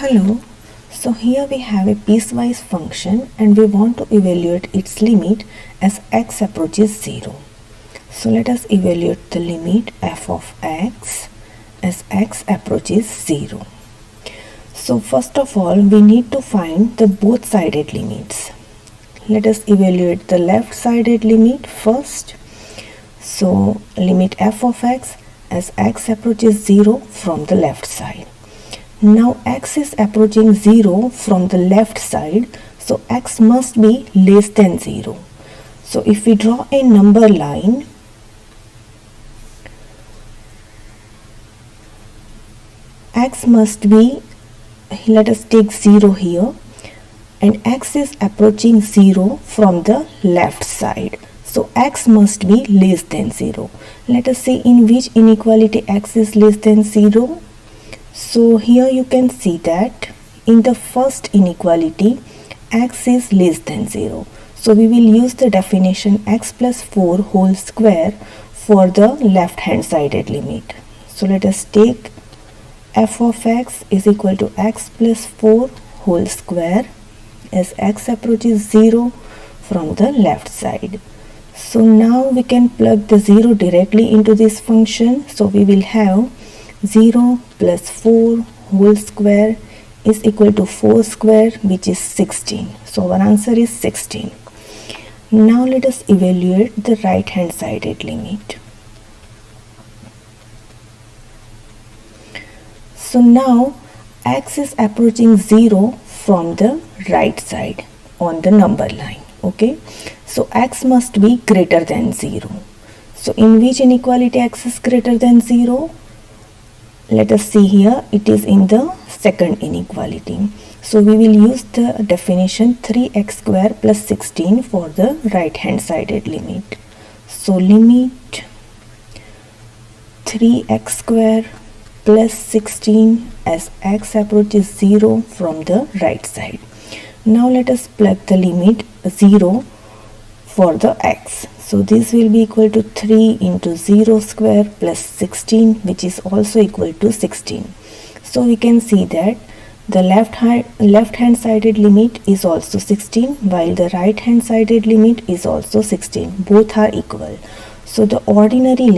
Hello, so here we have a piecewise function and we want to evaluate its limit as x approaches 0. So let us evaluate the limit f of x as x approaches 0. So first of all we need to find the both-sided limits. Let us evaluate the left-sided limit first. So limit f of x as x approaches 0 from the left side. Now x is approaching 0 from the left side, so x must be less than 0. So if we draw a number line, x must be, let us take 0 here, and x is approaching 0 from the left side. So x must be less than 0. Let us say in which inequality x is less than 0. So here you can see that in the first inequality x is less than 0. So we will use the definition x plus 4 whole square for the left hand sided limit. So let us take f of x is equal to x plus 4 whole square as x approaches 0 from the left side. So now we can plug the 0 directly into this function. So we will have 0 plus 4 whole square is equal to 4 square, which is 16. So our answer is 16. Now let us evaluate the right hand sided limit. So now x is approaching 0 from the right side on the number line. Okay, so x must be greater than 0. So in which inequality x is greater than 0? Let us see here, it is in the second inequality. So we will use the definition 3x square plus 16 for the right hand sided limit. So limit 3x square plus 16 as x approaches 0 from the right side. Now let us plug the limit 0 for the x. So this will be equal to 3 into 0 square plus 16, which is also equal to 16. So we can see that the left hand sided limit is also 16 while the right hand sided limit is also 16. Both are equal. So the ordinary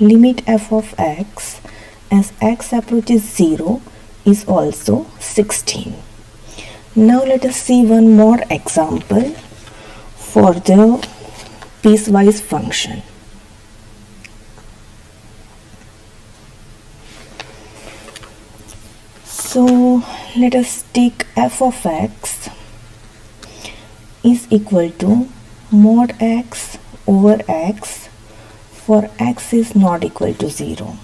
limit f of x as x approaches 0 is also 16. Now let us see one more example for the piecewise function. So let us take f of x is equal to mod x over x for x is not equal to 0,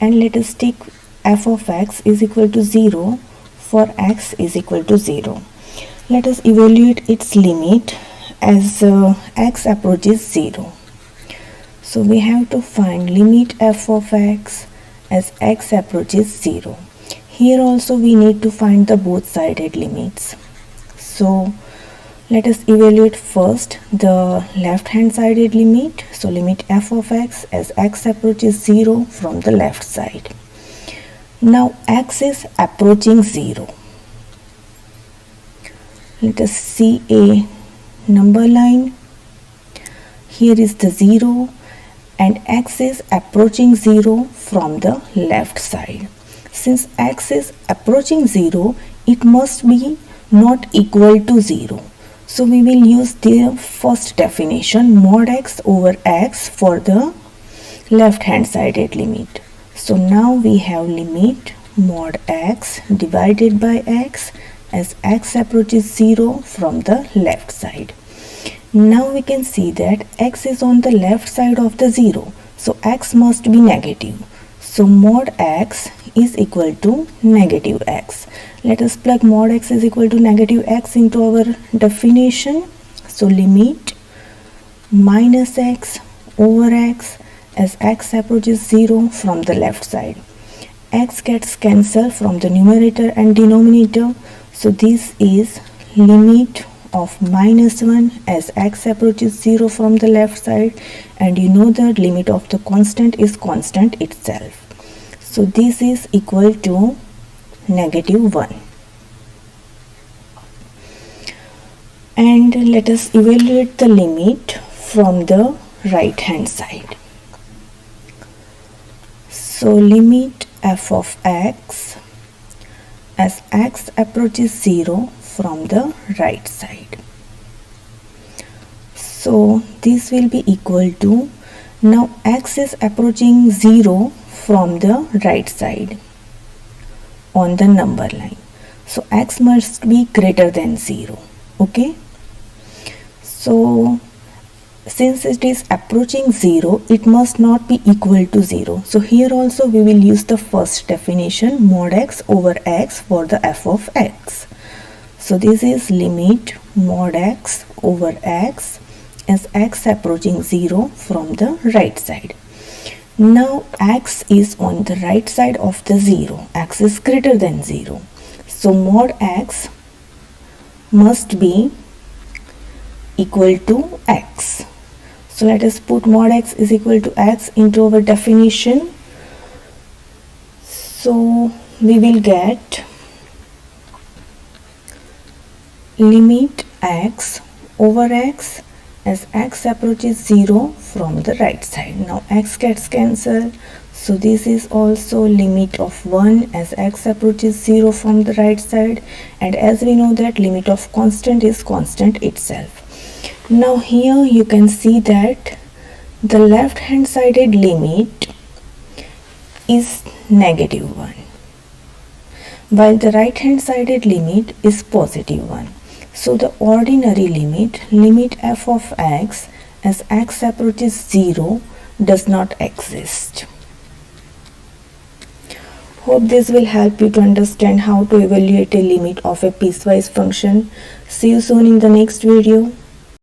and let us take f of x is equal to 0 for x is equal to 0. Let us evaluate its limit as x approaches 0. So we have to find limit f of x as x approaches 0. Here also we need to find the both sided limits. So let us evaluate first the left hand sided limit. So limit f of x as x approaches 0 from the left side. Now x is approaching 0. Let us see a number line. Here is the 0 and x is approaching 0 from the left side. Since x is approaching 0, it must be not equal to 0. So we will use the first definition mod x over x for the left hand sided limit. So now we have limit mod x divided by x as x approaches 0 from the left side. Now we can see that x is on the left side of the 0. So x must be negative. So mod x is equal to negative x. Let us plug mod x is equal to negative x into our definition. So limit minus x over x as x approaches 0 from the left side. X gets cancelled from the numerator and denominator. So this is limit of minus 1 as x approaches 0 from the left side, and you know that limit of the constant is constant itself. So this is equal to -1. And let us evaluate the limit from the right hand side. So limit f of x as x approaches 0 from the right side. So this will be equal to, now x is approaching 0 from the right side on the number line. So x must be greater than 0. Okay. So since it is approaching 0, it must not be equal to 0. So here also we will use the first definition, mod x over x for the f of x. So this is limit mod x over x as x approaching 0 from the right side. Now x is on the right side of the 0. X is greater than 0. So mod x must be equal to x. So let us put mod x is equal to x into our definition. So we will get limit x over x as x approaches 0 from the right side. Now x gets cancelled. So this is also limit of 1 as x approaches 0 from the right side. And as we know that limit of constant is constant itself. Now here you can see that the left hand sided limit is -1 while the right hand sided limit is +1. So the ordinary limit f of x as x approaches 0 does not exist. Hope this will help you to understand how to evaluate a limit of a piecewise function. See you soon in the next video.